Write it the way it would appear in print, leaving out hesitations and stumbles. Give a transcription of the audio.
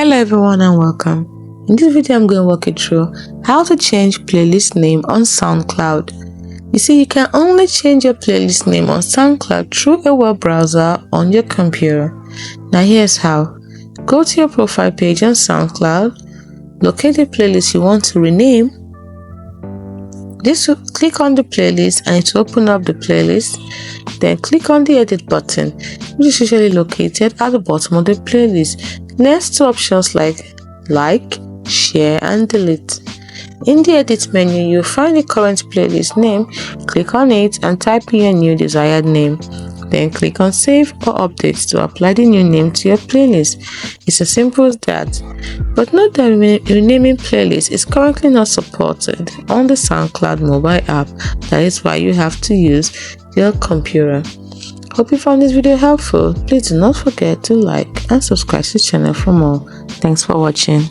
Hello everyone and welcome. In this video I'm going to walk you through how to change playlist name on Soundcloud. You see, you can only change your playlist name on Soundcloud through a web browser on your computer. Now here's how. Go to your profile page on SoundCloud, locate the playlist you want to rename. Click on the playlist and it will open up the playlist. Then click on the edit button, which is usually located at the bottom of the playlist, next to options like, share and delete. In the edit menu, you'll find the current playlist name. Click on it and type in your new desired name. Then click on save or update to apply the new name to your playlist. It's as simple as that. But note that renaming playlist is currently not supported on the SoundCloud mobile app. That is why you have to use your computer. Hope you found this video helpful. Please do not forget to like and subscribe to the channel for more. Thanks for watching.